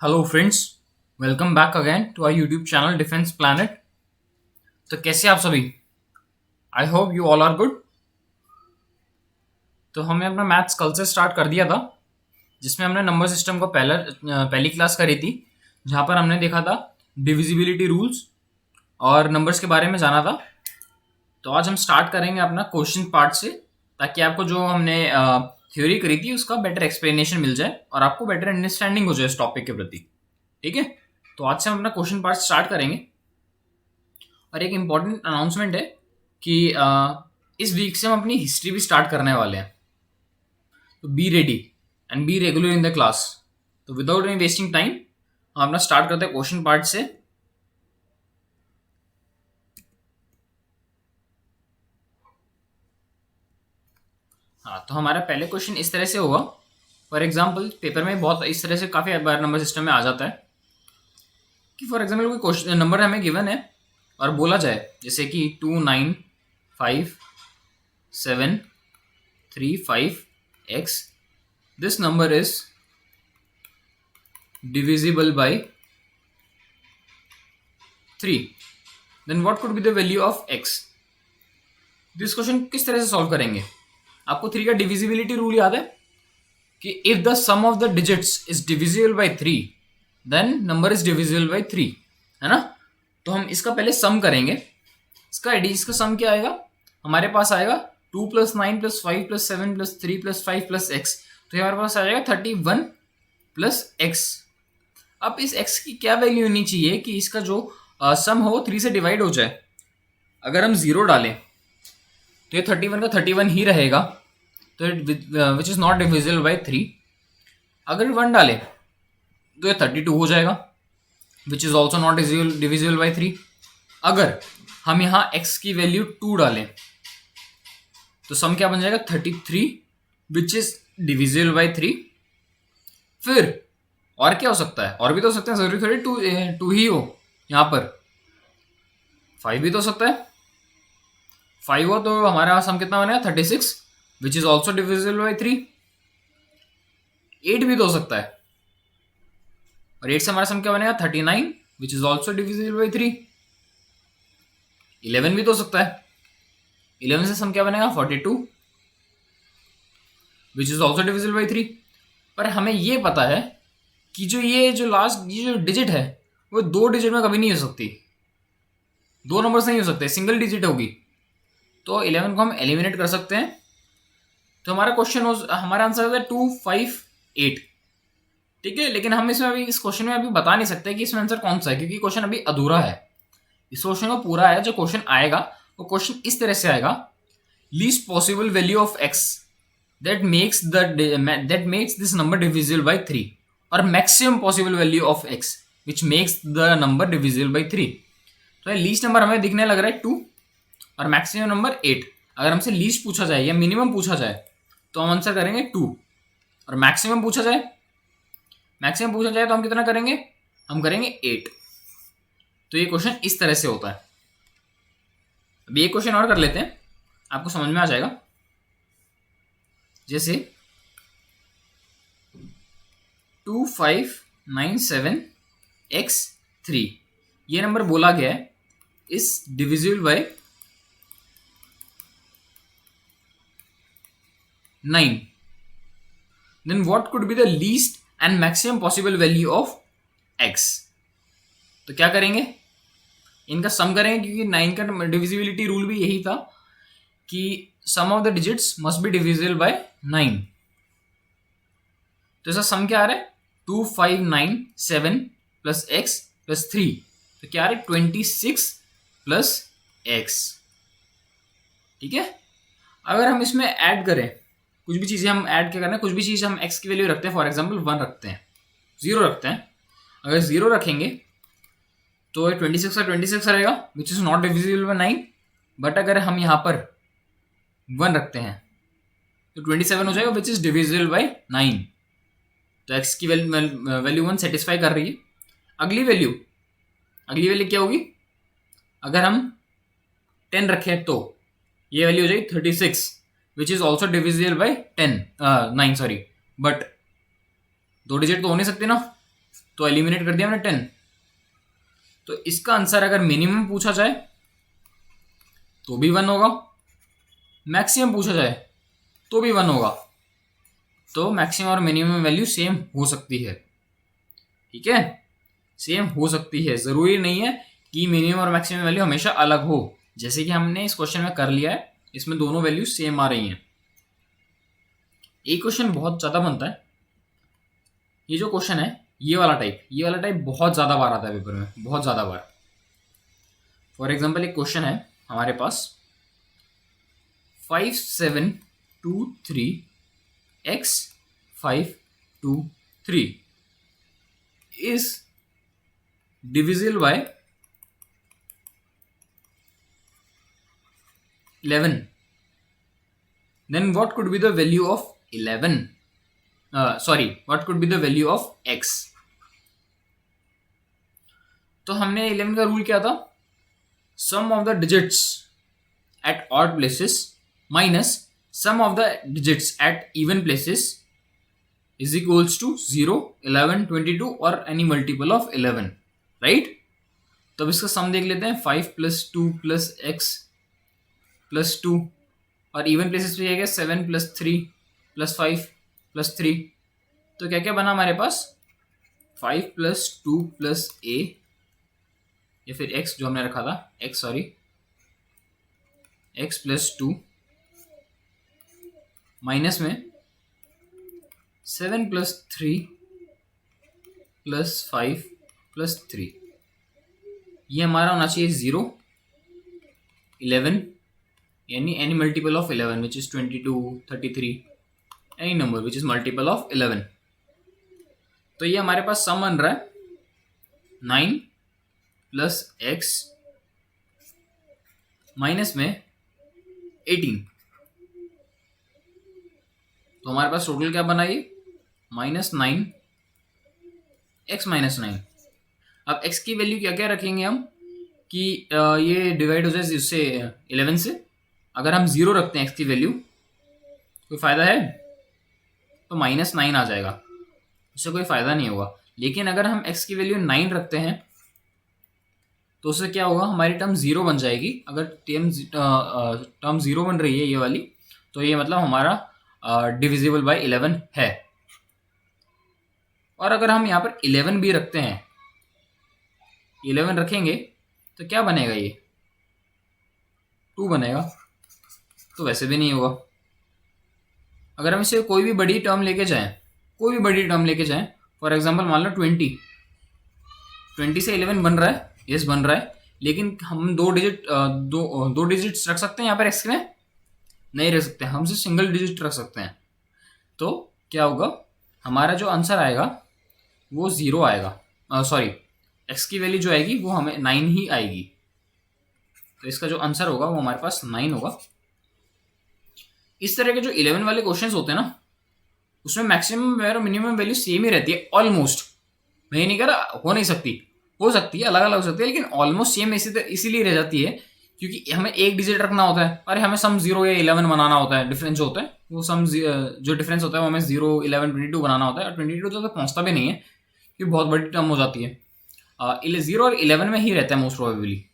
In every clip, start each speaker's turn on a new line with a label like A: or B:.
A: Hello friends, welcome back again to our YouTube channel defence planet. तो कैसे आप सभी? I hope you all are good. तो हमने अपना मैथ्स कल से स्टार्ट कर दिया था, जिसमें हमने नंबर सिस्टम को पहली क्लास करी थी, जहाँ पर हमने देखा था डिविजिबिलिटी रूल्स और नंबर्स के बारे में जाना था। तो आज हम स्टार्ट करेंगे अपना क्वेश्चन पार्ट से, ताकि आपको जो हमने थ्योरी करी थी उसका बेटर एक्सप्लेनेशन मिल जाए और आपको बेटर अंडरस्टैंडिंग हो जाए इस टॉपिक के प्रति। ठीक है, तो आज से हम अपना क्वेश्चन पार्ट स्टार्ट करेंगे। और एक इम्पॉर्टेंट अनाउंसमेंट है कि इस वीक से हम अपनी हिस्ट्री भी स्टार्ट करने वाले हैं। तो be ready and be regular in the class. तो विदाउट एनी वेस्टिंग टाइम हम अपना स्टार्ट करते हैं क्वेश्चन पार्ट से। हाँ, तो हमारा पहले क्वेश्चन इस तरह से होगा। फॉर एग्जाम्पल पेपर में बहुत इस तरह से काफ़ी बार नंबर सिस्टम में आ जाता है कि फॉर एग्जाम्पल कोई क्वेश्चन नंबर हमें गिवन है और बोला जाए जैसे कि 295735x, this number is divisible by 3, then what could be the value of x? This question किस तरह से सॉल्व करेंगे? आपको 3 का डिविजिबिलिटी रूल याद है कि if the sum of the digits is divisible by 3 then number is divisible by 3, है ना? तो हम इसका पहले सम करेंगे। इसका सम क्या आएगा? हमारे पास आएगा 2 + 9 + 5 + 7 + 3 + 5 + x। तो हमारे पास आ जाएगा 31 + x। अब इस x की क्या वैल्यू होनी चाहिए कि इसका जो सम हो 3 से डिवाइड हो जाए। अगर हम 0 डालें तो ये 31 का 31 ही रहेगा, तो which is not divisible by 3। अगर 1 डालें तो ये 32 हो जाएगा, which is also not divisible by 3। अगर हम यहाँ x की वैल्यू 2 डालें तो सम क्या बन जाएगा? 33 विच इज डिविजिबल बाय 3। फिर और क्या हो सकता है? और भी तो हो सकते हैं, जरूरी थोड़ी टू ही हो। यहाँ पर 5 भी तो हो सकता है। 5 हो तो हमारा सम कितना बनेगा? 36 which is also divisible by 3। 8 भी तो हो सकता है, और 8 से हमारा सम क्या बनेगा? 39 which is also divisible by 3। 11 भी तो हो सकता है। 11 से सम क्या बनेगा? 42 which is also divisible by 3। पर हमें ये पता है कि ये जो डिजिट है वो 2 डिजिट में कभी नहीं हो सकती। 2 नंबर्स नहीं हो सकते, सिंगल डिजिट होगी। तो 11 को हम एलिमिनेट कर सकते हैं। तो हमारा आंसर होता है 258। ठीक है, लेकिन हम इसमें अभी इस क्वेश्चन में अभी बता नहीं सकते कि इसमें आंसर कौन सा है, क्योंकि क्वेश्चन अभी अधूरा है। इस क्वेश्चन का पूरा है, जो क्वेश्चन आएगा वो क्वेश्चन इस तरह से आएगा: least possible value of x that makes this number divisible by 3, और maximum possible value of x which makes the number divisible by 3। तो लीस्ट नंबर हमें दिखने लग रहा है 2 और मैक्सिमम नंबर 8। अगर हमसे लीस्ट पूछा जाए या मिनिमम पूछा जाए तो हम आंसर करेंगे 2, और मैक्सिमम पूछा जाए तो हम कितना करेंगे? हम करेंगे 8। तो ये क्वेश्चन इस तरह से होता है। अभी एक क्वेश्चन और कर लेते हैं, आपको समझ में आ जाएगा। जैसे 2597x3 ये नंबर बोला गया है इस divisible by 9, then what could be the least and maximum possible value of x? तो क्या करेंगे? इनका सम करेंगे, क्योंकि 9 का डिविजिबिलिटी रूल भी यही था कि sum of the digits must be divisible by 9। तो इसका सम क्या आ रहा है? 2597 प्लस x प्लस 3, तो क्या आ रहा है? 26 प्लस x। ठीक है, अगर हम इसमें ऐड करें कुछ भी चीज़ें, हम ऐड क्या करना है, कुछ भी चीज़ हम x की वैल्यू रखते हैं, फॉर एग्जाम्पल 1 रखते हैं, 0 रखते हैं। अगर 0 रखेंगे तो 26 का 26 रहेगा, which is not divisible by 9। But अगर हम यहाँ पर 1 रखते हैं तो 27 हो जाएगा, विच इज डिविजिबल बाय 9। तो x की वैल्यू 1 सेटिस्फाई कर रही है। अगली वैल्यू क्या होगी? अगर हम 10 रखें तो ये वैल्यू हो जाएगी 36, which is also divisible by 9 sorry, but 2 digit तो हो नहीं सकते ना। तो एलिमिनेट कर दिया हमने 10। तो इसका आंसर अगर मिनिमम पूछा जाए तो भी 1 होगा, मैक्सिमम पूछा जाए तो भी 1 होगा। तो मैक्सिमम और मिनिमम वैल्यू सेम हो सकती है, ठीक है, सेम हो सकती है। जरूरी नहीं है कि मिनिमम और मैक्सिमम वैल्यू हमेशा अलग हो, जैसे कि हमने इस क्वेश्चन में कर लिया है, इसमें दोनों वैल्यू सेम आ रही हैं। एक क्वेश्चन बहुत ज्यादा बनता है, ये जो क्वेश्चन है ये वाला टाइप बहुत ज्यादा बार आता है पेपर में, बहुत ज्यादा बार। फॉर एग्जाम्पल एक क्वेश्चन है हमारे पास 5 7 2 3 x 5 2 3 is divisible by 11, then what could be the value of 11? What could be the value of x? तो हमने 11 का रूल क्या था, sum of the digits at odd places minus sum of the digits at even places is equals to 0, 11, 22 और any multiple of 11, right. तो अब इसका सम देख लेते हैं, 5 + 2 + x + 2 और इवन प्लेसेस पे जाएगा 7 + 3 + 5 + 3। तो क्या क्या बना हमारे पास, 5 + 2 + a या फिर x जो हमने रखा था, x + 2 माइनस में 7 + 3 + 5 + 3, ये हमारा होना चाहिए 0, 11 यानी any multiple of 11 which is 22, 33, any number which is multiple of 11। तो ये हमारे पास सम बन रहा है 9 + x माइनस में 18। तो हमारे पास टोटल क्या बना, ये -9 x - 9। अब x की वैल्यू क्या क्या रखेंगे हम कि ये डिवाइड हो जाए इससे 11 से। अगर हम 0 रखते हैं x की वैल्यू, कोई फायदा है, तो -9 आ जाएगा, उससे कोई फायदा नहीं होगा। लेकिन अगर हम x की वैल्यू 9 रखते हैं तो उससे क्या होगा, हमारी टर्म 0 बन जाएगी। अगर टर्म 0 बन रही है ये वाली, तो ये मतलब हमारा डिविजिबल बाय 11 है। और अगर हम यहाँ पर 11 भी रखते हैं, 11 रखेंगे तो क्या बनेगा, ये 2 बनेगा, तो वैसे भी नहीं होगा। अगर हम इसे कोई भी बड़ी टर्म लेके जाएं, फॉर एग्जांपल मान लो 20 से 11 बन रहा है, यस बन रहा है, लेकिन हम दो डिजिट्स रख सकते हैं यहाँ पर x में, नहीं रख सकते, हम सिर्फ सिंगल डिजिट रख सकते हैं। तो क्या होगा, हमारा जो आंसर आएगा वो 0 आएगा, x की वैल्यू जो आएगी वो हमें 9 ही आएगी। तो इसका जो आंसर होगा वो हमारे पास 9 होगा। इस तरह के जो 11 वाले क्वेश्चंस होते हैं ना, उसमें मैक्सिमम और मिनिमम वैल्यू सेम ही रहती है ऑलमोस्ट। मैं ये नहीं कह रहा हो नहीं सकती, हो सकती है, अलग अलग हो सकती है, लेकिन ऑलमोस्ट सेम इसीलिए रह जाती है क्योंकि हमें एक डिजिट रखना होता है, अरे हमें सम 0 या 11 बनाना होता है। डिफरेंस जो होता है वो सम जो डिफरेंस होता है वो हमें 0, 11, 22 बनाना होता है, और 22 तो पहुंचता भी नहीं है क्योंकि बहुत बड़ी टर्म हो जाती है। 0 और 11 में ही रहता है मोस्ट प्रोबेबली।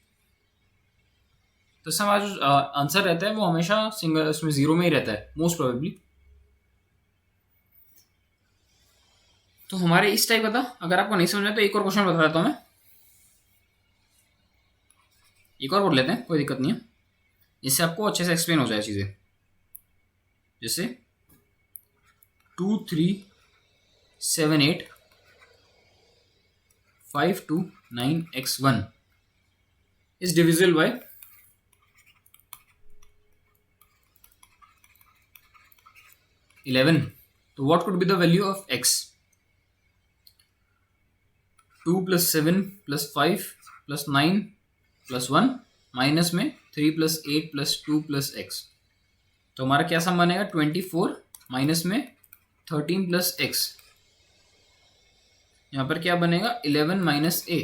A: तो इससे हमारा जो आंसर रहता है वो हमेशा सिंगल उसमें 0 में ही रहता है मोस्ट प्रोबेबली। तो हमारे इस टाइप का था। अगर आपको नहीं समझ में तो एक और क्वेश्चन बता देता हूँ मैं, एक और पढ़ लेते हैं, कोई दिक्कत नहीं है, जिससे आपको अच्छे से एक्सप्लेन हो जाए चीज़ें। जैसे 2 3 7 8 5 2 9 x 1 is divisible by 11. तो what could be the value of x? 2 + 7 + 5 + 9 + 1 minus में 3 + 8 + 2 + x। तो हमारा क्या सम बनेगा, 24 माइनस में 13 + x। यहाँ पर क्या बनेगा, 11 - a।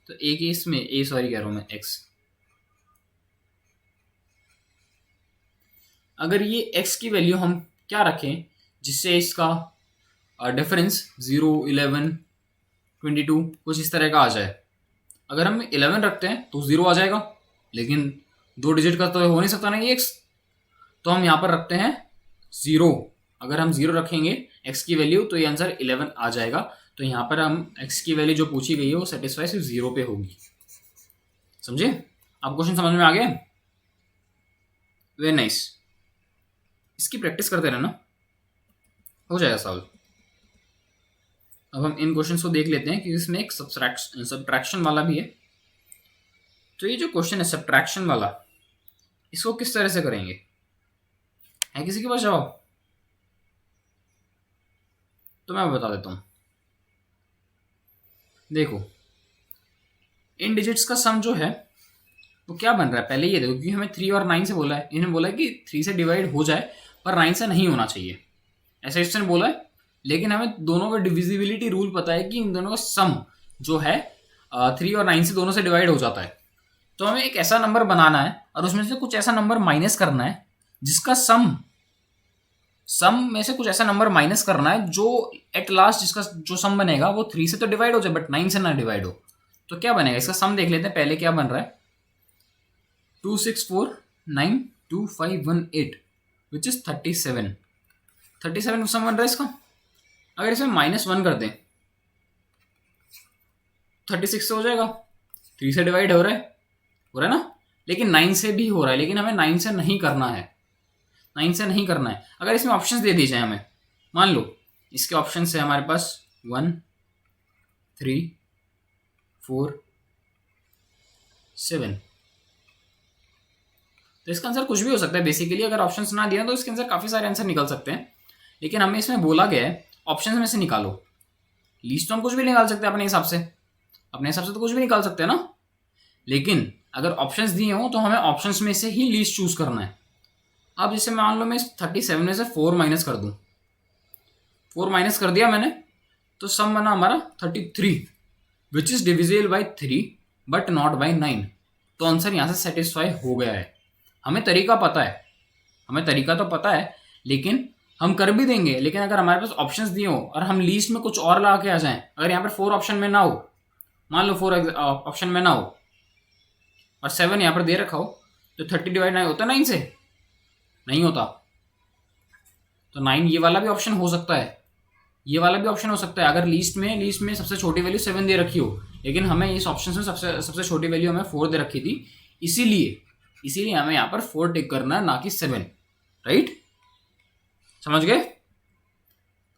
A: तो a के इसमें कह रहा हूँ मैं, x। अगर ये x की वैल्यू हम क्या रखें जिससे इसका डिफरेंस 0, 11, 22 कुछ इस तरह का आ जाए, अगर हम 11 रखते हैं तो 0 आ जाएगा, लेकिन 2 डिजिट का तो हो नहीं सकता ना ये x, तो हम यहाँ पर रखते हैं 0। अगर हम 0 रखेंगे x की वैल्यू तो ये आंसर 11 आ जाएगा। तो यहाँ पर हम x की वैल्यू जो पूछी गई है वो सेटिस्फाई सिर्फ 0 पे होगी। समझे? आप क्वेश्चन समझ में आ गया? Very nice. इसकी प्रैक्टिस करते रहना, हो जाएगा सॉल्व। अब हम इन क्वेश्चंस को देख लेते हैं कि इसमें एक सब्ट्रैक्शन वाला भी है। तो ये जो क्वेश्चन है सब्ट्रैक्शन वाला, इसको किस तरह से करेंगे? है किसी के पास जवाब? तो मैं बता देता हूँ। देखो, इन डिजिट्स का सम जो है वो क्या बन रहा है, पहले ये देखो, क्योंकि हमें 3 और 9 से बोला है, इन्हें बोला है कि 3 से डिवाइड हो जाए पर 9 से नहीं होना चाहिए, ऐसा इसने बोला है। लेकिन हमें दोनों का डिविजिबिलिटी रूल पता है कि इन दोनों का सम जो है 3 और 9 से दोनों से डिवाइड हो जाता है। तो हमें एक ऐसा नंबर बनाना है और उसमें से कुछ ऐसा नंबर माइनस करना है जिसका सम में से कुछ ऐसा नंबर माइनस करना है जो एट लास्ट जिसका जो सम बनेगा वो 3 से तो डिवाइड हो जाए बट 9 से ना डिवाइड हो। तो क्या बनेगा इसका सम देख लेते हैं पहले क्या बन रहा है। 2649251 विच इज 37 सम बन रहा है इसका। अगर इसमें -1 कर दें 36 से हो जाएगा, 3 से डिवाइड हो रहा है ना, लेकिन 9 से भी हो रहा है, लेकिन हमें 9 से नहीं करना है, 9 से नहीं करना है। अगर इसमें ऑप्शंस दे दी जाए हमें, मान लो इसके ऑप्शंस है हमारे पास 1, 3, 4, 7, तो इसका आंसर कुछ भी हो सकता है बेसिकली। अगर ऑप्शंस ना दिए तो इसके आंसर काफी सारे आंसर निकल सकते हैं, लेकिन हमें इसमें बोला गया है ऑप्शंस में से निकालो। लीस्ट तो हम कुछ भी निकाल सकते हैं अपने हिसाब से, तो कुछ भी निकाल सकते हैं ना, लेकिन अगर ऑप्शंस दिए हो तो हमें ऑप्शंस में से ही लीस्ट चूज करना है। अब जैसे मान लो मैं 37 में से 4 माइनस कर दूं, 4 माइनस कर दिया मैंने, तो सम बना हमारा 33 which is divisible by 3 but not by 9। तो आंसर यहां से सेटिस्फाई हो गया है। हमें तरीका पता है, हमें तरीका तो पता है, लेकिन हम कर भी देंगे। लेकिन अगर हमारे पास ऑप्शंस दिए हो और हम लीस्ट में कुछ और ला के आ जाएं, अगर यहाँ पर 4 ऑप्शन में ना हो, मान लो 4 ऑप्शन में ना हो और 7 यहाँ पर दे रखा हो, तो 30 डिवाइड 9 होता है 9 से? नहीं होता। तो 9 ये वाला भी ऑप्शन हो सकता है, ये वाला भी ऑप्शन हो सकता है। अगर लीस्ट में सबसे छोटी वैल्यू 7 दे रखी हो, लेकिन हमें इस ऑप्शन में सबसे छोटी वैल्यू हमें 4 दे रखी थी, इसीलिए हमें यहाँ पर 4 टिक करना है, ना कि 7। राइट? समझ गए?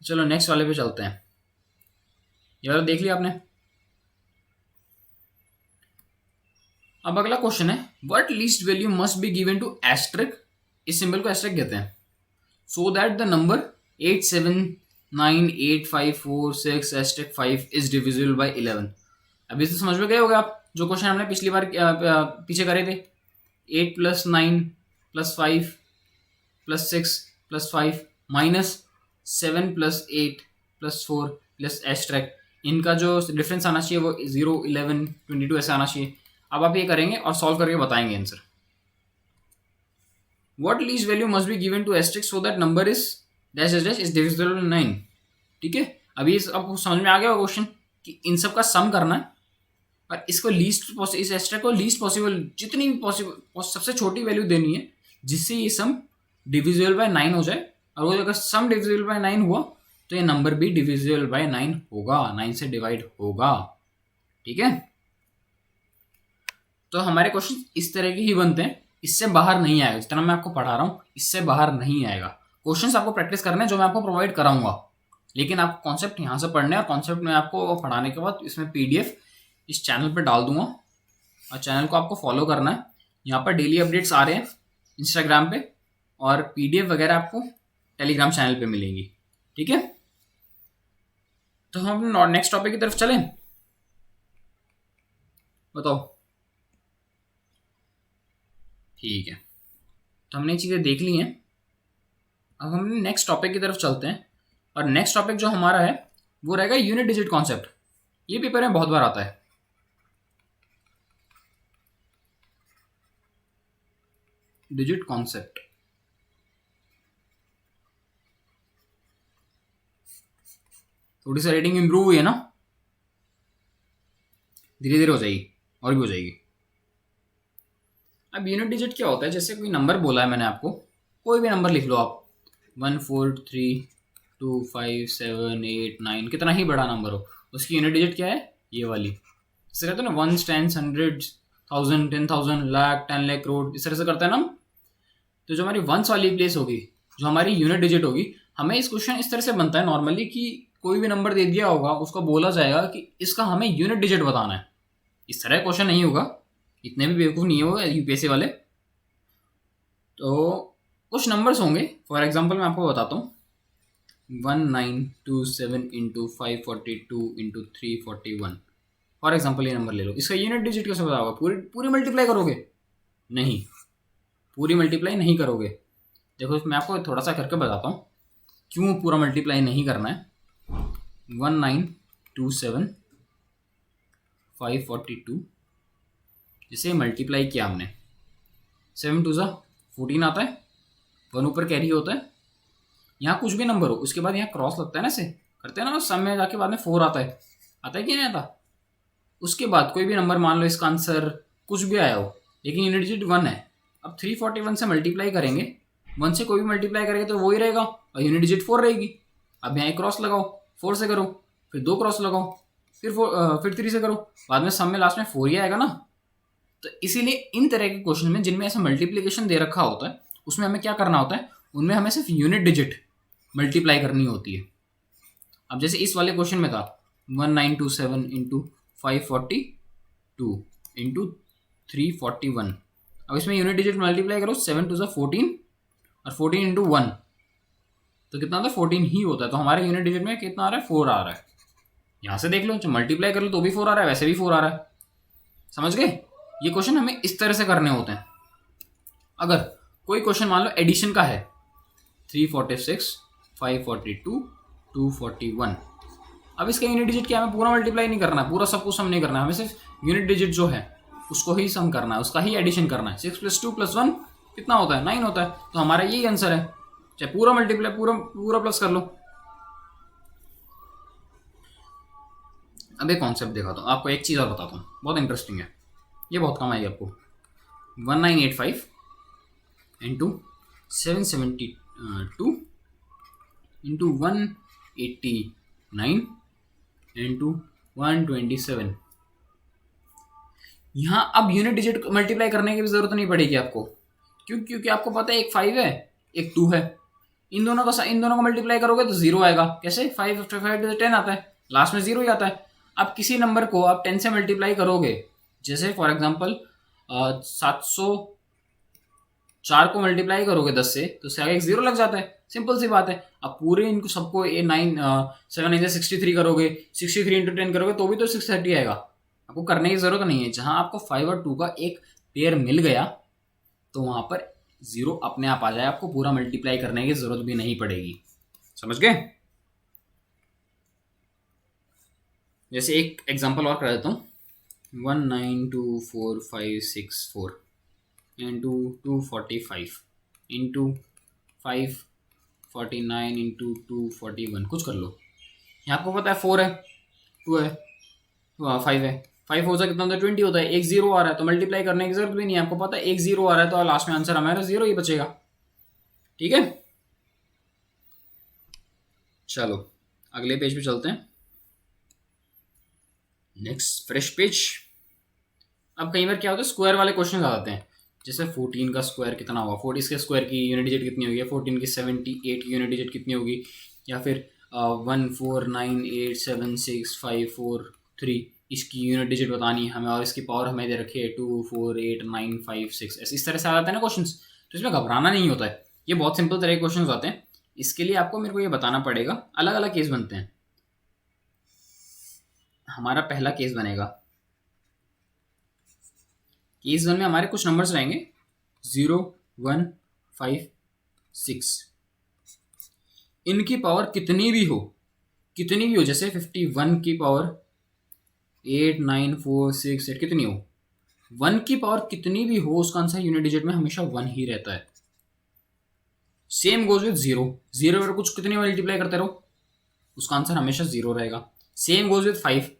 A: चलो नेक्स्ट वाले पे चलते हैं। ये वाला देख लिया आपने। अब अगला क्वेश्चन है, what least value must be given to asterisk, इस सिंबल को एस्ट्रिक कहते हैं, so that the number 8798546 asterisk 5 is divisible by 11। अभी तो समझ में गए होगे आप, जो क्वेश्चन हमने पिछली बार पीछे करे थे, 8 + 9 + 5 + 6 + 5 -7 + 8 + 4 + एस्ट्रिक, इनका जो डिफरेंस आना चाहिए वो 0, 11, 22 ऐसा आना चाहिए। अब आप ये करेंगे और सॉल्व करके बताएंगे answer. What least value must be given to asterisk so that number is dash dash is divisible by 9। ठीक है, अभी आपको समझ में आ गया क्वेश्चन कि इन सब का सम करना है और इसको इस एस्ट्रिक को लीस्ट पॉसिबल, जितनी भी पॉसिबल सबसे छोटी वैल्यू देनी है जिससे ये सम डिविजिबल बाय 9 हो जाए। और वो अगर सम डिविजिबल बाय 9 हुआ तो ये नंबर भी डिविजिबल बाय 9 होगा, 9 से डिवाइड होगा। ठीक है, तो हमारे क्वेश्चन इस तरह के ही बनते हैं, इससे बाहर नहीं आएगा। जितना मैं आपको पढ़ा रहा हूँ इससे बाहर नहीं आएगा। क्वेश्चंस आपको प्रैक्टिस करने हैं जो मैं आपको प्रोवाइड कराऊंगा, लेकिन आप कॉन्सेप्ट यहाँ से पढ़ने और कॉन्सेप्ट में आपको पढ़ाने के बाद इसमें PDF इस चैनल पर डाल दूंगा और चैनल को आपको फॉलो करना है। यहाँ पर डेली अपडेट्स आ रहे हैं इंस्टाग्राम पे और PDF वगैरह आपको टेलीग्राम चैनल पे मिलेंगी। ठीक है, तो हम नेक्स्ट टॉपिक की तरफ चलें। बताओ। ठीक है, तो हमने चीज़ें देख ली हैं। अब हम नेक्स्ट टॉपिक की तरफ चलते हैं और नेक्स्ट टॉपिक जो हमारा है वो रहेगा यूनिट डिजिट कॉन्सेप्ट। ये पेपर में बहुत बार आता है। डिजिट कॉन्सेप्ट, थोड़ी सी रेटिंग इंप्रूव हुई है ना, धीरे धीरे हो जाएगी और भी हो जाएगी। अब यूनिट डिजिट क्या होता है, जैसे कोई नंबर बोला है मैंने आपको, कोई भी नंबर लिख लो आप, 1 4 3 2 5 7 8 9, कितना ही बड़ा नंबर हो, उसकी यूनिट डिजिट क्या है, ये वाली। जैसे कहते हैं ना 1 10 100 1000 10,000 लाख 10 लाख करोड़, इस तरह से करते हैं ना हम। तो जो हमारी वंस वाली प्लेस होगी, जो हमारी यूनिट डिजिट होगी, हमें इस क्वेश्चन इस तरह से बनता है नॉर्मली कि कोई भी नंबर दे दिया होगा, उसको बोला जाएगा कि इसका हमें यूनिट डिजिट बताना है। इस तरह क्वेश्चन नहीं होगा, इतने भी बेवकूफ़ नहीं होगा यूपीएससी वाले। तो कुछ नंबर्स होंगे, फॉर एग्जांपल मैं आपको बताता हूँ, 1927 इंटू 542 इंटू 341, फॉर एग्जांपल ये नंबर ले लो। इसका यूनिट डिजिट कैसे पता होगा, पूरी पूरी मल्टीप्लाई करोगे? नहीं, पूरी मल्टीप्लाई नहीं करोगे। देखो मैं आपको थोड़ा सा करके बताता हूँ क्यों पूरा मल्टीप्लाई नहीं करना है। 1927 542, जिसे मल्टीप्लाई किया हमने, 7 2 14 आता है, 1 ऊपर कैरी होता है, यहाँ कुछ भी नंबर हो उसके बाद यहाँ क्रॉस लगता है ना, ऐसे करते हैं ना, सम में जाके बाद में 4 आता है कि नहीं आता। उसके बाद कोई भी नंबर मान लो, इसका आंसर कुछ भी आया हो, लेकिन यूनिट डिजिट 1 है। अब 341 से मल्टीप्लाई करेंगे, 1 से कोई भी मल्टीप्लाई करेंगे तो वही रहेगा, और यूनिट डिजिट 4 रहेगी। अब यहाँ एक क्रॉस लगाओ, 4 से करो, फिर 2 क्रॉस लगाओ, फिर 3 से करो, बाद में सम में लास्ट में 4 ही आएगा ना। तो इसीलिए इन तरह के क्वेश्चन में जिनमें ऐसा मल्टीप्लिकेशन दे रखा होता है, उसमें हमें क्या करना होता है, उनमें हमें सिर्फ यूनिट डिजिट मल्टीप्लाई करनी होती है। अब जैसे इस वाले क्वेश्चन में था 1927 इंटू 542 इंटू 341, अब इसमें यूनिट डिजिट मल्टीप्लाई करो, 7 2 14 और 14 इंटू 1, तो कितना होता है, 14 ही होता है। तो हमारे यूनिट डिजिट में कितना आ रहा है, 4 आ रहा है। यहाँ से देख लो, मल्टीप्लाई कर लो तो भी 4 आ रहा है, वैसे भी 4 आ रहा है। समझ गए? ये क्वेश्चन हमें इस तरह से करने होते हैं। अगर कोई क्वेश्चन मान लो एडिशन का है, 346 542 241, अब इसका यूनिट डिजिट क्या है, हमें पूरा मल्टीप्लाई नहीं करना है, पूरा सब कुछ सम नहीं करना है, हमें सिर्फ यूनिट डिजिट जो है उसको ही सम करना है, उसका ही एडिशन करना है। 6 + 2 + 1 कितना होता है, 9 होता है। तो हमारा यही आंसर है, चाहे पूरा मल्टीप्लाई पूरा प्लस कर लो। अब एक कॉन्सेप्ट दिखाता हूँ आपको, एक चीज़ और बताता हूँ, बहुत इंटरेस्टिंग है, ये बहुत काम आएगी आपको। 1985 इंटू 772 इंटू 189 इंटू 127, यहाँ अब यूनिट डिजिट मल्टीप्लाई करने की भी जरूरत नहीं पड़ेगी आपको। क्योंकि आपको पता है एक 5 है एक 2 है, इन दोनों को मल्टीप्लाई करोगे तो 0 आएगा। कैसे, 5 × 5 10 आता है, लास्ट में 0 ही आता है। अब किसी नंबर को आप 10 से मल्टीप्लाई करोगे, जैसे फॉर एग्जांपल 704 को मल्टीप्लाई करोगे 10 से, तो उससे आगे एक 0 लग जाता है, सिंपल सी बात है। अब पूरे इनको सबको 7 9 63 करोगे, 63 इंटू 10 करोगे तो भी तो 630 आएगा। आपको करने की जरूरत नहीं है। जहां आपको 5 और 2 का एक पेयर मिल गया तो वहां पर 0 अपने आप आ जाए, आपको पूरा मल्टीप्लाई करने की जरूरत भी नहीं पड़ेगी। समझ गए? जैसे एक एग्जांपल और कर देता हूँ, 192456 इंटू 245 इंटू 549 इंटू 241, कुछ कर लो। यहाँ आपको पता है 4 है, 2 है, 5 है, 5 हो जाए कितना होता है, 20 होता है, एक 0 आ रहा है तो मल्टीप्लाई करने की जरूरत भी नहीं है। आपको पता है एक 0 आ रहा है तो लास्ट में आंसर हमारा 0 ही बचेगा। ठीक है, चलो अगले पेज पे चलते हैं, नेक्स्ट फ्रेश पेज। अब कई बार क्या होता है, स्क्वायर वाले क्वेश्चन आ जाते हैं, जैसे 14 का स्क्वायर कितना होगा, 40 के स्क्वायर की यूनिट डिजिट कितनी होगी, 14 की 78 की यूनिट डिजिट कितनी होगी, या फिर 149876543 इसकी यूनिट डिजिट बतानी है हमें, और इसकी पावर हमें दे रखी है 248956, ऐसे इस तरह से आ जाते हैं ना क्वेश्चंस। तो इसमें घबराना नहीं होता है, ये बहुत सिंपल तरह के क्वेश्चंस आते हैं। इसके लिए आपको मेरे को ये बताना पड़ेगा, अलग अलग केस बनते हैं। हमारा पहला केस बनेगा, केस 1 में हमारे कुछ नंबर्स रहेंगे 0 1 5 6, इनकी पावर कितनी भी हो, जैसे 51 की पावर 8 9 4 6 8 कितनी हो, 1 की पावर कितनी भी हो, उसका आंसर यूनिट डिजिट में हमेशा 1 ही रहता है। सेम गोज विद 0 पर कुछ कितनी मल्टीप्लाई करते रहो, उसका आंसर हमेशा 0 रहेगा। सेम गोज विथ 5,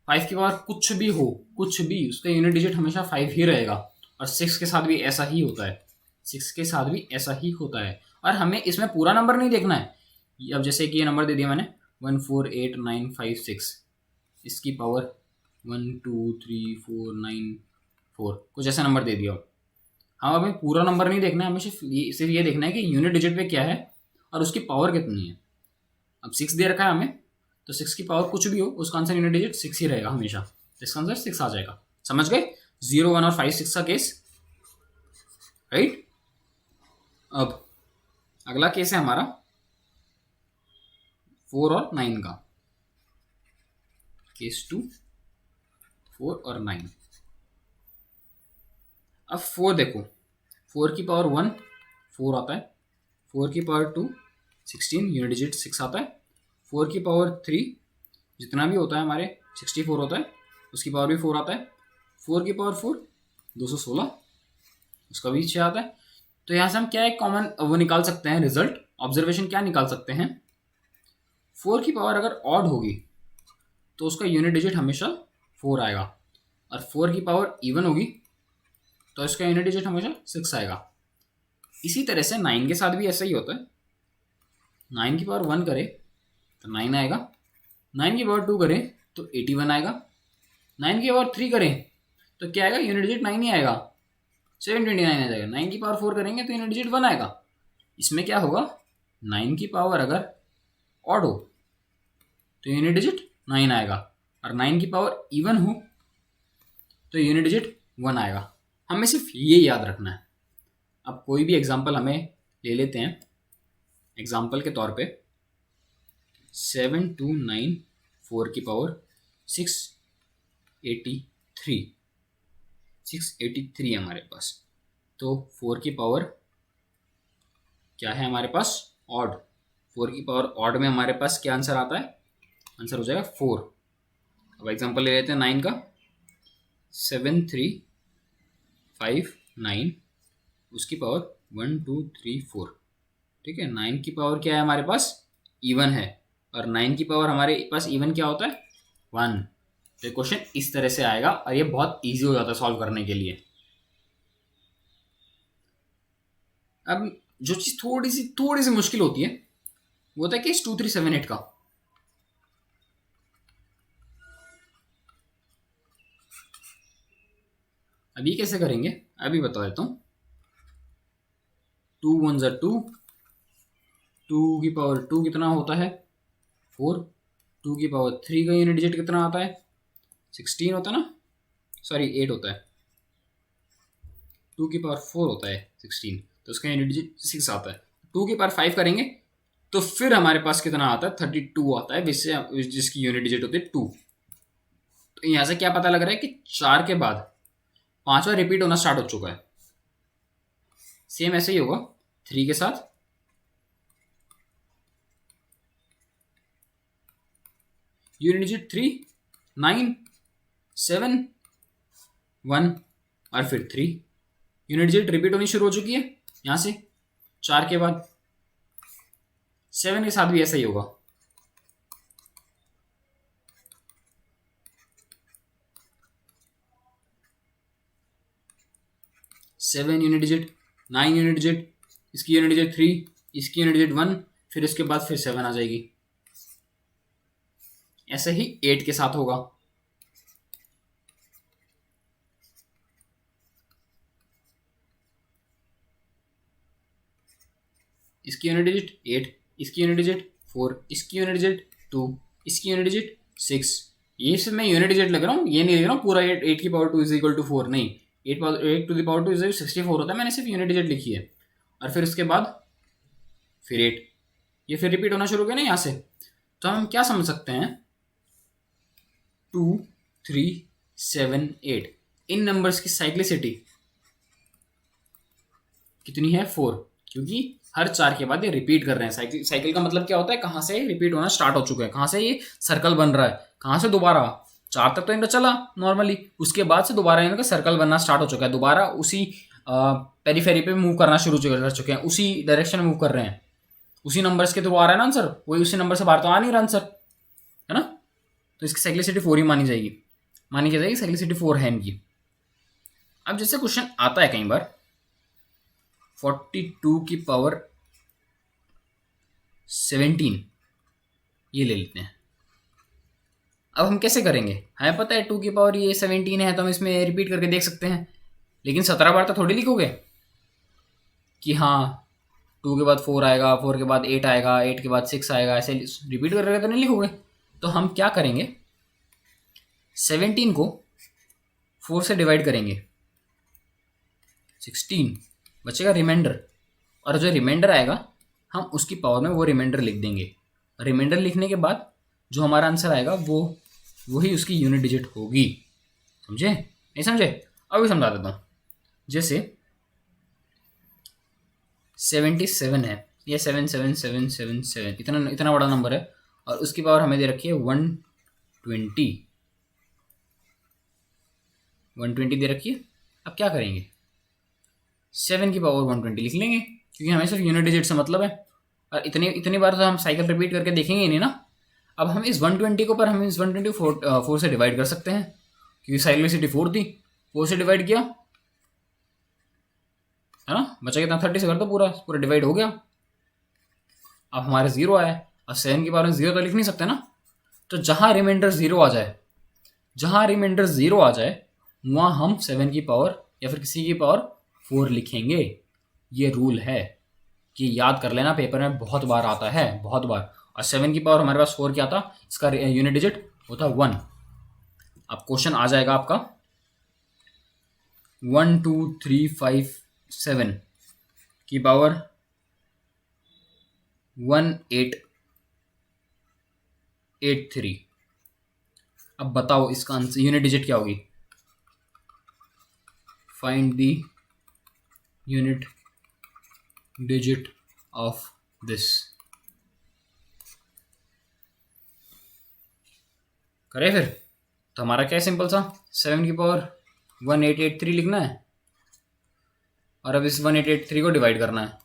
A: 5 की पावर कुछ भी हो, कुछ भी, उसका यूनिट डिजिट हमेशा 5 ही रहेगा। और 6 के साथ भी ऐसा ही होता है, 6 के साथ भी ऐसा ही होता है। और हमें इसमें पूरा नंबर नहीं देखना है। अब जैसे कि ये नंबर दे दिया मैंने 148956, इसकी पावर 12345 कुछ ऐसा नंबर दे दिया। हाँ, हमें पूरा नंबर नहीं देखना है, हमें सिर्फ ये देखना है कि यूनिट डिजिट पे क्या है और उसकी पावर कितनी है। अब 6 दे रखा है हमें, तो 6 की पावर कुछ भी हो, उसका आंसर यूनिट डिजिट 6 ही रहेगा हमेशा, तो इसका आंसर 6 आ जाएगा। समझ गए? 0, 1 और 5, 6 का केस, राइट। अब अगला केस है हमारा 4 और 9 का। केस 2, 4 और 9। अब 4 देखो, 4 की पावर 1 4 आता है, 4 की पावर 2 16, यूनिट डिजिट 6 आता है, 4 की पावर 3 जितना भी होता है हमारे 64 होता है, उसकी पावर भी 4 आता है, 4 की पावर 4 216, उसका भी 6 आता है। तो यहाँ से हम क्या एक कॉमन वो निकाल सकते हैं, रिजल्ट ऑब्जर्वेशन क्या निकाल सकते हैं, 4 की पावर अगर ऑड होगी तो उसका यूनिट डिजिट हमेशा 4 आएगा, और 4 की पावर इवन होगी तो इसका यूनिट डिजिट हमेशा 6 आएगा। इसी तरह से 9 के साथ भी ऐसा ही होता है। 9 की पावर 1 करे तो 9 आएगा, 9 की पावर 2 करें तो 81 आएगा, 9 की पावर 3 करें तो क्या आएगा, यूनिट डिजिट 9 ही आएगा, 729 आ जाएगा। 9 की पावर 4 करेंगे तो यूनिट डिजिट 1 आएगा। इसमें क्या होगा, 9 की पावर अगर ऑड हो तो यूनिट डिजिट 9 आएगा, और 9 की पावर इवन हो तो यूनिट डिजिट 1 आएगा। हमें सिर्फ ये याद रखना है। अब कोई भी एग्जांपल हमें ले लेते हैं, एग्जांपल के तौर पे 7294 की पावर 683 हमारे पास, तो 4 की पावर क्या है हमारे पास, ऑड। 4 की पावर ऑड में हमारे पास क्या आंसर आता है, आंसर हो जाएगा 4। अब एग्जांपल ले लेते हैं 9 का, 7359, उसकी पावर 1234, ठीक है। 9 की पावर क्या है हमारे पास, इवन है, और 9 की पावर हमारे पास इवन क्या होता है, 1। तो क्वेश्चन इस तरह से आएगा, और ये बहुत इजी हो जाता है सॉल्व करने के लिए। अब जो चीज थोड़ी सी मुश्किल होती है वो होता है केस 2378 का। अभी कैसे करेंगे, अभी बता देता हूँ। 2 1 ज़ा 2, 2 की पावर 2 कितना होता है, 4। 2 की पावर 3 का यूनिट डिजिट कितना आता है, 16 होता है ना, सॉरी 8 होता है। 2 की पावर 4 होता है 16, तो उसका यूनिट डिजिट 6 आता है। 2 की पावर 5 करेंगे तो फिर हमारे पास कितना आता है, 32 आता है, जिसकी यूनिट डिजिट होती है 2। तो यहाँ से क्या पता लग रहा है कि 4 के बाद 5वां रिपीट होना स्टार्ट हो चुका है। सेम ऐसे ही होगा 3 के साथ, यूनिट डिजिट 3 9 7 1 और फिर 3, यूनिट डिजिट रिपीट होनी शुरू हो चुकी है यहां से 4 के बाद। 7 के साथ भी ऐसा ही होगा, seven unit digit, 9 unit digit, इसकी यूनिट डिजिट 3, इसकी यूनिट डिजिट 1, फिर इसके बाद फिर 7 आ जाएगी। ऐसे ही 8 के साथ होगा, इसकी यूनिट डिजिट 8, इसकी यूनिट डिजिट 4, इसकी यूनिट डिजिट 2, इसकी यूनिट डिजिट 6। ये सिर्फ मैं यूनिट डिजिट लग रहा हूँ, ये नहीं लिख रहा हूँ पूरा 8 की पावर 2 इज इक्वल टू 4, नहीं, 8 टू द पावर 2 इज 64 होता है, मैंने सिर्फ यूनिट डिजिट लिखी है। और फिर उसके बाद फिर 8, ये फिर रिपीट होना शुरू हो गया ना यहाँ से। तो हम क्या समझ सकते हैं, 2 3 7 8, इन नंबर्स की साइक्लिसिटी कितनी है, 4, क्योंकि हर 4 के बाद ये रिपीट कर रहे हैं। साइकिल का मतलब क्या होता है, कहाँ से रिपीट होना स्टार्ट हो चुका है, कहाँ से ये सर्कल बन रहा है, कहाँ से दोबारा 4 तक तो इनका चला नॉर्मली, उसके बाद से दोबारा इनका सर्कल बनना स्टार्ट हो चुका है, दोबारा उसी पेरीफेरी पे मूव करना शुरू कर चुके हैं, उसी डायरेक्शन में मूव कर रहे हैं। उसी नंबर्स के थ्रू आ रहा है ना आंसर, वही उसी नंबर से बाहर तो आ नहीं रहा आंसर, है ना। तो इसकी साइक्लिसिटी 4 ही मानी जाएगी, साइक्लिसिटी 4 है इनकी। अब जैसे क्वेश्चन आता है कई बार 42 की पावर 17, ये ले लेते हैं। अब हम कैसे करेंगे, हमें पता है 2 की पावर ये 17 है, तो हम इसमें रिपीट करके देख सकते हैं, लेकिन 17 बार तो थोड़ी लिखोगे कि हाँ 2 के बाद 4 आएगा, 4 के बाद 8 आएगा, 8 के बाद 6 आएगा, ऐसे रिपीट करके तो नहीं लिखोगे। तो हम क्या करेंगे, 17 को 4 से डिवाइड करेंगे, 16 बचेगा रिमाइंडर, और जो रिमाइंडर आएगा हम उसकी पावर में वो रिमाइंडर लिख देंगे। रिमाइंडर लिखने के बाद जो हमारा आंसर आएगा वो वही उसकी यूनिट डिजिट होगी। समझे नहीं समझे, अभी समझा देता हूँ। जैसे 77 है, ये 77777 इतना बड़ा नंबर है, और उसकी पावर हमें दे रखी है 120 दे रखी है। अब क्या करेंगे, 7 की पावर 120 लिख लेंगे, क्योंकि हमें सिर्फ यूनिट डिजिट से मतलब है, और इतनी बार तो हम साइकिल रिपीट करके देखेंगे ही नहीं ना। अब हम इस 120 को हम इस 120 को 4 से डिवाइड कर सकते हैं, क्योंकि साइक्लिसिटी 4 थी, 4 से डिवाइड किया, है ना, बचा कितना 30 से कर दो, पूरा डिवाइड हो गया। अब हमारे 0 आया, अब 7 की पावर में 0 तो लिख नहीं सकते ना, तो जहाँ रिमाइंडर 0 आ जाए वहाँ हम 7 की पावर या फिर किसी की पावर 4 लिखेंगे। ये रूल है कि याद कर लेना, पेपर में बहुत बार आता है, बहुत बार। और 7 की पावर हमारे पास 4 क्या था, इसका यूनिट डिजिट होता 1। अब क्वेश्चन आ जाएगा आपका 1 2 3 5 7 की पावर 1883। अब बताओ इसका आंसर यूनिट डिजिट क्या होगी, find the unit digit of this. करें फिर, तो हमारा क्या है, सिंपल सा 7 की पावर 1883 लिखना है, और अब इस 1883 को डिवाइड करना है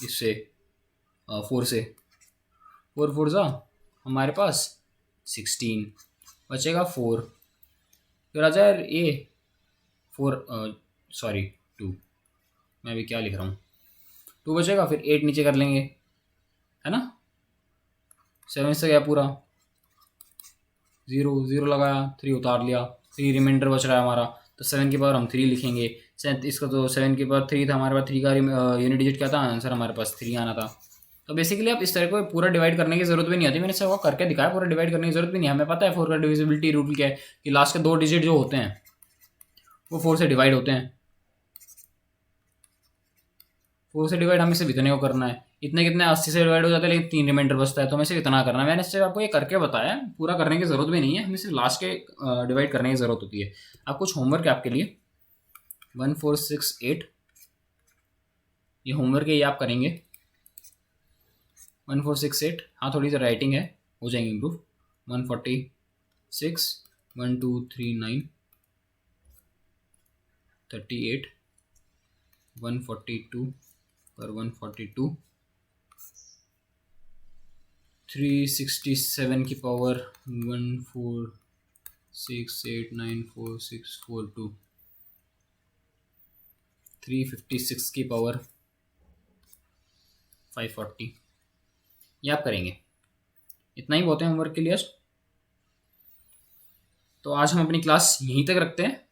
A: इससे 4 से, 4 4 जा हमारे पास 16, बचेगा 4, फिर आ जाए ये 4 सॉरी 2, मैं अभी क्या लिख रहा हूँ, 2 बचेगा, फिर 8 नीचे कर लेंगे, है ना। 7 से गया पूरा, 0 0 लगाया, 3 उतार लिया, 3 रिमाइंडर बच रहा है हमारा, तो 7 की पावर हम 3 लिखेंगे। इसका तो 7 की पावर 3 था, हमारे पास 3 का यूनिट डिजिट क्या था, आंसर हमारे पास 3 आना था। तो बेसिकली आप इस तरह को पूरा डिवाइड करने की जरूरत भी नहीं आती, मैंने सब करके दिखाया, पूरा डिवाइड करने की जरूरत भी नहीं है। हमें पता है 4 का डिविजिबिलिटी रूल क्या है, कि लास्ट के 2 डिजिट जो होते हैं वो 4 से डिवाइड होते हैं। 4 से डिवाइड हमें सिर्फ इतने को करना है, इतने कितने 80 से डिवाइड हो जाता है, लेकिन 3 रिमाइंडर बचता है, तो हमें सिर्फ इतना करना है। मैंने सिर्फ आपको ये करके बताया, पूरा करने की जरूरत भी नहीं है, हमें सिर्फ लास्ट के डिवाइड करने की जरूरत होती है। अब कुछ होमवर्क है आपके लिए, 1468 ये होमवर्क है, ये आप करेंगे 1468, हाँ थोड़ी सी राइटिंग है, हो जाएंगे इम्प्रूव। 146 1 2 3 9 38 142 पर 142 367 की पावर 146894642 356 की पावर 540, ये आप करेंगे। इतना ही बहुत है होमवर्क के लिए आज। तो आज हम अपनी क्लास यहीं तक रखते हैं,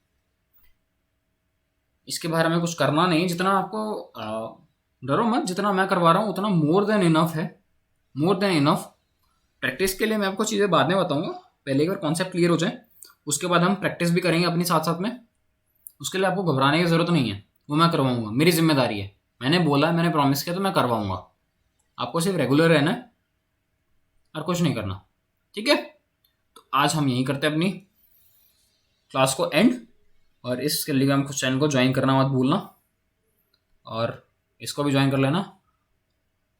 A: इसके बारे में कुछ करना नहीं, जितना आपको डरो मत, जितना मैं करवा रहा हूँ उतना मोर देन इनफ है, मोर देन इनफ। प्रैक्टिस के लिए मैं आपको चीज़ें बाद में बताऊंगा, पहले एक बार कॉन्सेप्ट क्लियर हो जाए, उसके बाद हम प्रैक्टिस भी करेंगे अपनी साथ साथ में। उसके लिए आपको घबराने की ज़रूरत नहीं है, वो मैं करवाऊंगा, मेरी जिम्मेदारी है, मैंने बोला है, मैंने प्रॉमिस किया, तो मैं करवाऊंगा। आपको सिर्फ रेगुलर रहना है और कुछ नहीं करना, ठीक है। तो आज हम यहीं करते हैं अपनी क्लास को एंड, और इस टेलीग्राम को चैनल को ज्वाइन करना मत भूलना, और इसको भी ज्वाइन कर लेना।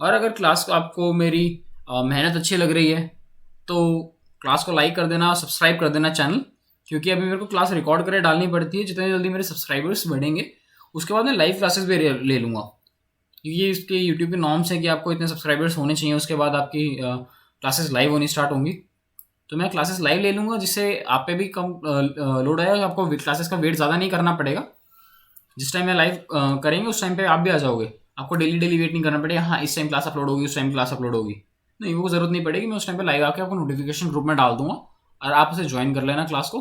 A: और अगर क्लास को आपको मेरी मेहनत अच्छी लग रही है तो क्लास को लाइक कर देना, सब्सक्राइब कर देना चैनल, क्योंकि अभी मेरे को क्लास रिकॉर्ड करके डालनी पड़ती है। जितने जल्दी मेरे सब्सक्राइबर्स बढ़ेंगे उसके बाद मैं लाइव क्लासेस भी ले लूँगा, क्योंकि ये इसके यूट्यूब के नॉर्म्स है कि आपको इतने सब्सक्राइबर्स होने चाहिए, उसके बाद आपकी क्लासेस लाइव होनी स्टार्ट होंगी। तो मैं क्लासेस लाइव ले लूँगा, जिससे आप पे भी कम लोड आएगा, आपको क्लासेस का वेट ज़्यादा नहीं करना पड़ेगा। जिस टाइम मैं लाइव करेंगे उस टाइम पे आप भी आ जाओगे, आपको डेली डेली वेट नहीं करना पड़ेगा, हाँ इस टाइम क्लास अपलोड होगी, उस टाइम क्लास अपलोड होगी, नहीं वो ज़रूरत नहीं पड़ेगी। मैं उस टाइम पे लाइव आके आपको नोटिफिकेशन ग्रुप में डाल दूंगा और आप उसे ज्वाइन कर लेना क्लास को,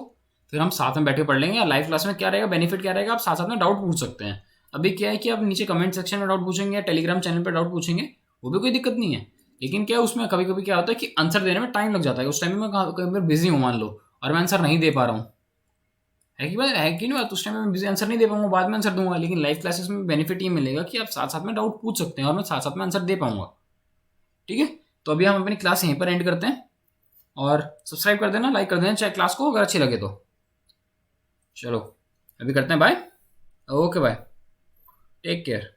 A: फिर हम साथ में बैठ के पढ़ लेंगे। लाइव क्लास में क्या रहेगा, बेनिफिट क्या रहेगा, आप साथ साथ में डाउट पूछ सकते हैं। अभी क्या है कि आप नीचे कमेंट सेक्शन में डाउट पूछेंगे या टेलीग्राम चैनल पर डाउट पूछेंगे, वो भी कोई दिक्कत नहीं है। लेकिन क्या उसमें कभी कभी क्या होता है कि आंसर देने में टाइम लग जाता है, उस टाइम में मैं कहीं पर बिजी हूँ मान लो, और मैं आंसर नहीं दे पा रहा हूँ, है कि बात है कि नहीं बात, उस टाइम में बिजी आंसर नहीं दे पाऊंगा, बाद में आंसर दूंगा। लेकिन लाइव क्लासेस में बेनिफिट ये मिलेगा कि आप साथ साथ में डाउट पूछ सकते हैं और मैं साथ साथ में आंसर दे पाऊंगा। ठीक है, तो अभी हम अपनी क्लास यहीं पर एंड करते हैं, और सब्सक्राइब कर देना, लाइक कर देना चाहे क्लास को, अगर अच्छी लगे तो। चलो अभी करते हैं, bye, okay bye, take care.